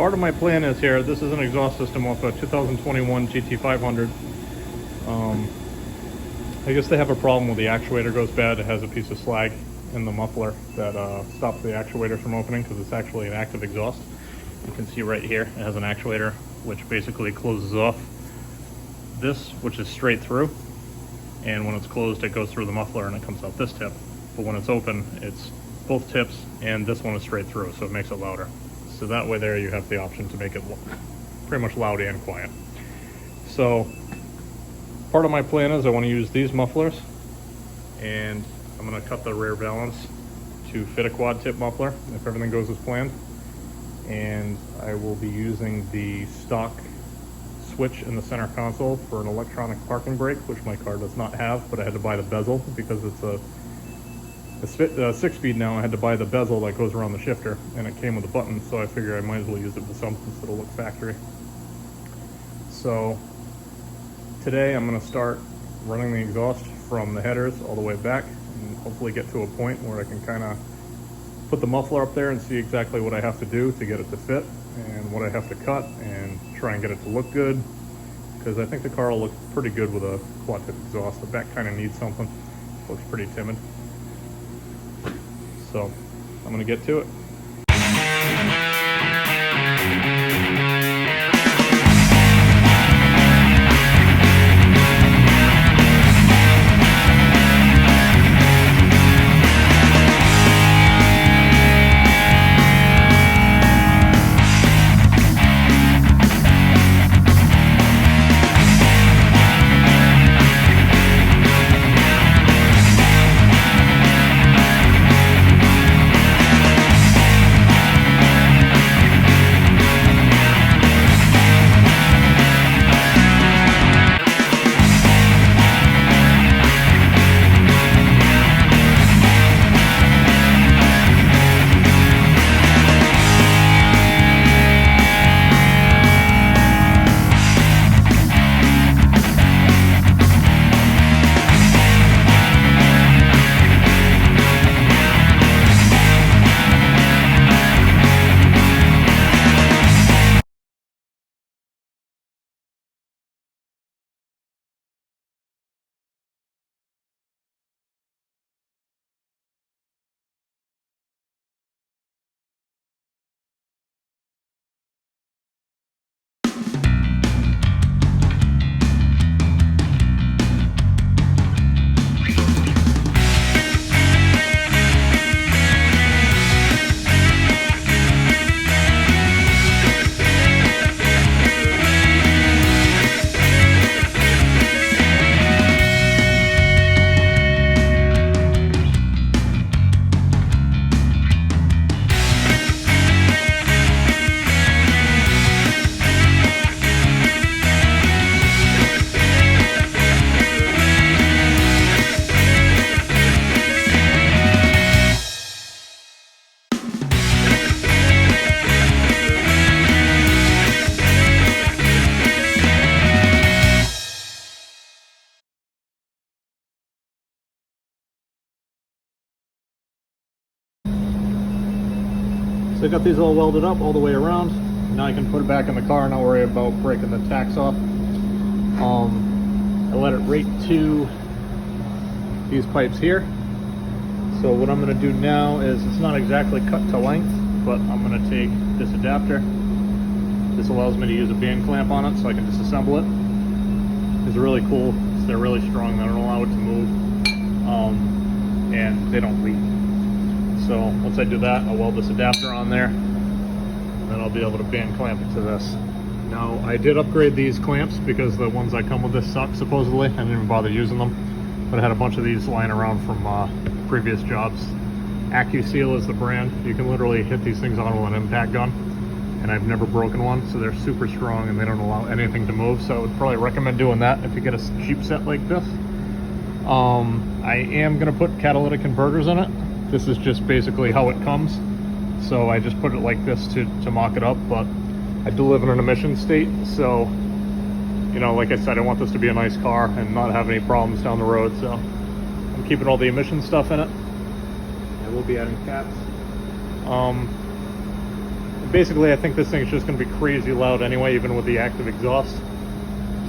part of my plan is here, this is an exhaust system off a 2021 GT500. I guess they have a problem with the actuator goes bad. It has a piece of slag in the muffler that stops the actuator from opening because it's actually an active exhaust. You can see right here, it has an actuator which basically closes off this, which is straight through. And when it's closed, it goes through the muffler and it comes out this tip. But when it's open, it's both tips and this one is straight through, so it makes it louder. So that way there you have the option to make it pretty much loud and quiet. So part of my plan is I want to use these mufflers, and I'm going to cut the rear valance to fit a quad tip muffler if everything goes as planned. And I will be using the stock switch in the center console for an electronic parking brake, which my car does not have, but I had to buy the bezel because it's a 6-speed now. I had to buy the bezel that goes around the shifter, and it came with a button, so I figure I might as well use it with something so it'll look factory. So today I'm going to start running the exhaust from the headers all the way back and hopefully get to a point where I can kind of put the muffler up there and see exactly what I have to do to get it to fit and what I have to cut and try and get it to look good, because I think the car will look pretty good with a quad tip exhaust. The back kind of needs something. It looks pretty timid. So I'm going to get to it. So I got these all welded up all the way around. Now I can put it back in the car and not worry about breaking the tacks off. I let it rate to these pipes here. So what I'm going to do now is, it's not exactly cut to length, but I'm going to take this adapter. This allows me to use a band clamp on it so I can disassemble it. It's really cool. They're really strong. They don't allow it to move, and they don't leak. So once I do that, I'll weld this adapter on there, and then I'll be able to band clamp it to this. Now, I did upgrade these clamps because the ones that come with this suck, supposedly. I didn't even bother using them, but I had a bunch of these lying around from previous jobs. AccuSeal is the brand. You can literally hit these things on with an impact gun, and I've never broken one, so they're super strong and they don't allow anything to move. So I would probably recommend doing that if you get a cheap set like this. I am going to put catalytic converters in it. This is just basically how it comes, so I just put it like this to mock it up. But I do live in an emission state, so, you know, like I said, I want this to be a nice car and not have any problems down the road. So I'm keeping all the emission stuff in it. I will be adding caps. basically I think this thing's just going to be crazy loud anyway, even with the active exhaust.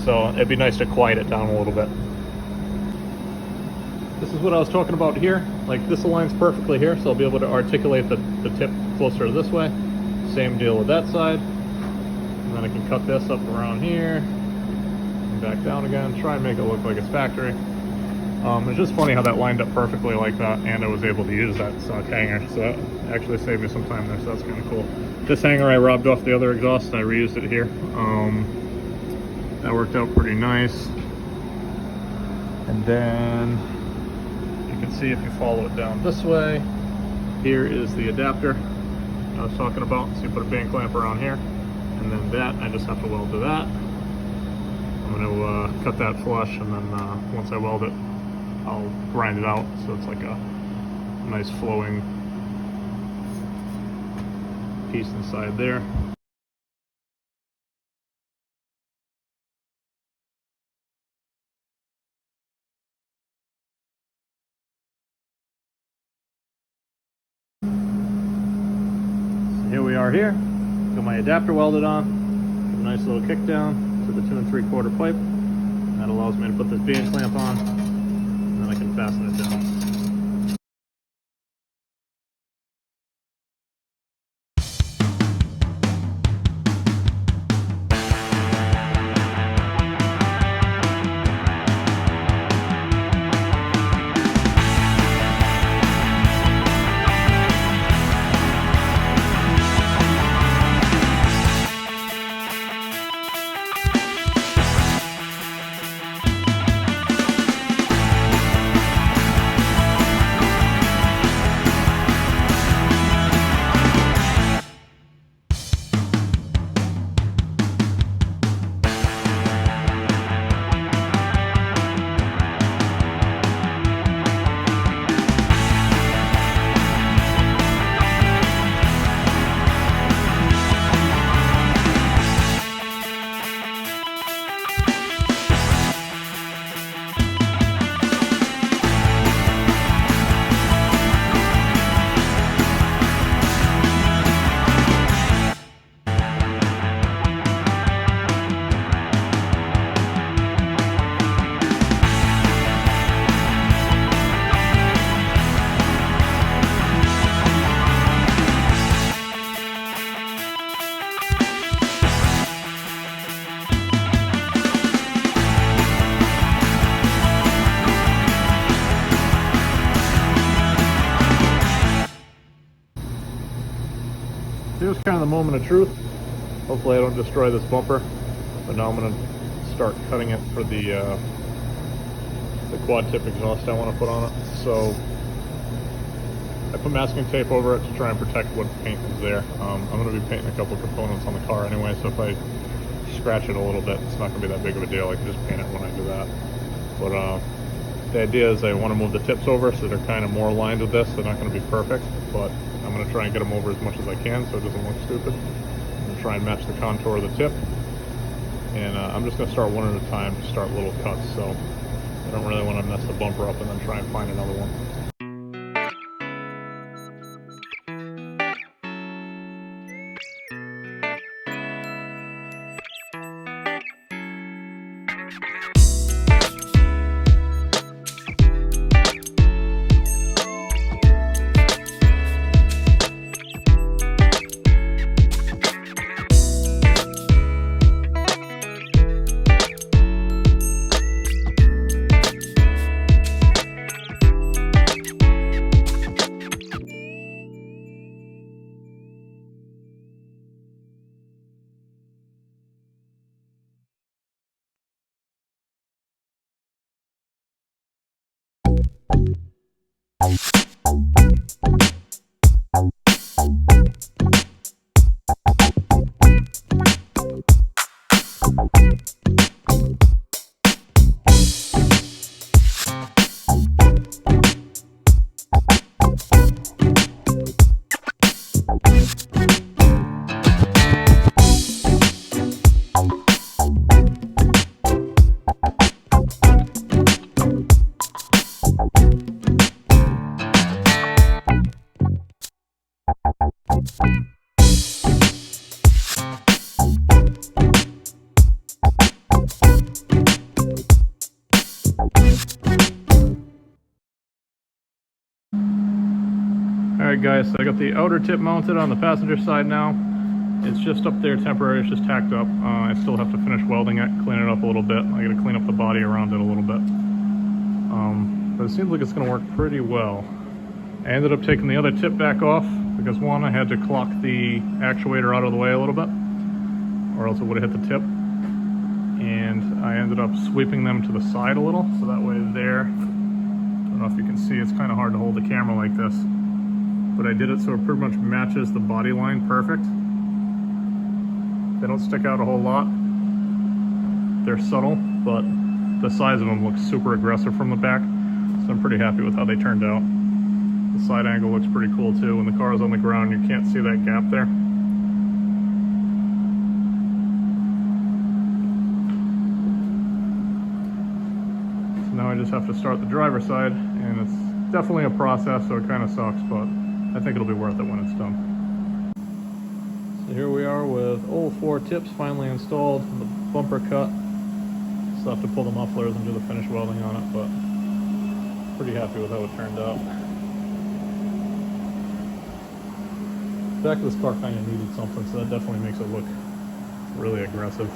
So it'd be nice to quiet it down a little bit. This is what I was talking about here. Like, this aligns perfectly here, so I'll be able to articulate the tip closer this way. Same deal with that side. And then I can cut this up around here and back down again. Try and make it look like it's factory. It's just funny how that lined up perfectly like that, and I was able to use that stock hanger. So that actually saved me some time there, so that's kind of cool. This hanger I robbed off the other exhaust and I reused it here. That worked out pretty nice. And then you can see if you follow it down this way, here is the adapter I was talking about. So you put a band clamp around here, and then that I just have to weld to that. I'm going to cut that flush, and then once I weld it, I'll grind it out so it's like a nice flowing piece inside there. Here we are here. Got my adapter welded on. A nice little kick down to the 2 3/4 pipe. And that allows me to put this band clamp on, and then I can fasten it down. Here's kind of the moment of truth. Hopefully I don't destroy this bumper, but now I'm going to start cutting it for the quad tip exhaust I want to put on it. So I put masking tape over it to try and protect what paint is there. I'm going to be painting a couple of components on the car anyway, so if I scratch it a little bit, it's not going to be that big of a deal. I can just paint it when I do that. But the idea is I want to move the tips over so they're kind of more aligned with this. They're not going to be perfect, but I'm going to try and get them over as much as I can so it doesn't look stupid. I'm going to try and match the contour of the tip. And I'm just going to start one at a time to start little cuts, so I don't really want to mess the bumper up and then try and find another one. Alright guys, so I got the outer tip mounted on the passenger side now. It's just up there temporary, it's just tacked up. I still have to finish welding it, clean it up a little bit. I gotta clean up the body around it a little bit. But it seems like it's gonna work pretty well. I ended up taking the other tip back off because one, I had to clock the actuator out of the way a little bit, or else it would have hit the tip. And I ended up sweeping them to the side a little, so that way there, I don't know if you can see, it's kind of hard to hold the camera like this, but I did it so it pretty much matches the body line perfect. They don't stick out a whole lot. They're subtle, but the size of them looks super aggressive from the back, so I'm pretty happy with how they turned out. The side angle looks pretty cool too. When the car is on the ground, you can't see that gap there. So now I just have to start the driver's side, and it's definitely a process, so it kind of sucks, but I think it'll be worth it when it's done. So here we are with all 4 tips finally installed, the bumper cut. Still have to pull the mufflers and do the finish welding on it, but pretty happy with how it turned out. The back of this car kind of needed something, so that definitely makes it look really aggressive.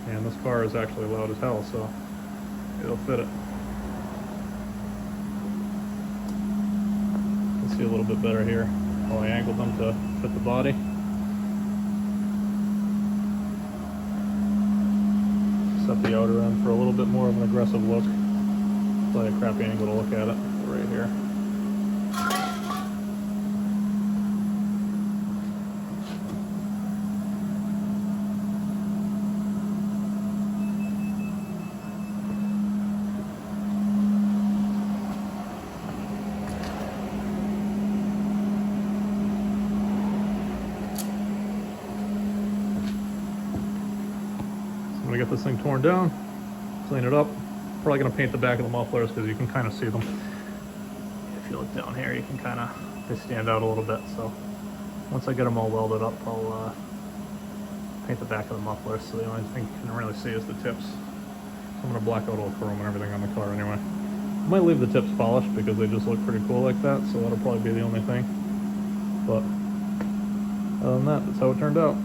And this car is actually loud as hell, so it'll fit it. You can see a little bit better here how I angled them to fit the body. Set the outer end for a little bit more of an aggressive look. Probably a crappy angle to look at it right here. I'm gonna get this thing torn down, clean it up. Probably gonna paint the back of the mufflers because you can kind of see them. If you look down here, you can kind of, they stand out a little bit. So once I get them all welded up, I'll paint the back of the mufflers. So the only thing you can really see is the tips. So I'm gonna black out all the chrome and everything on the car anyway. I might leave the tips polished because they just look pretty cool like that. So that'll probably be the only thing. But other than that, that's how it turned out.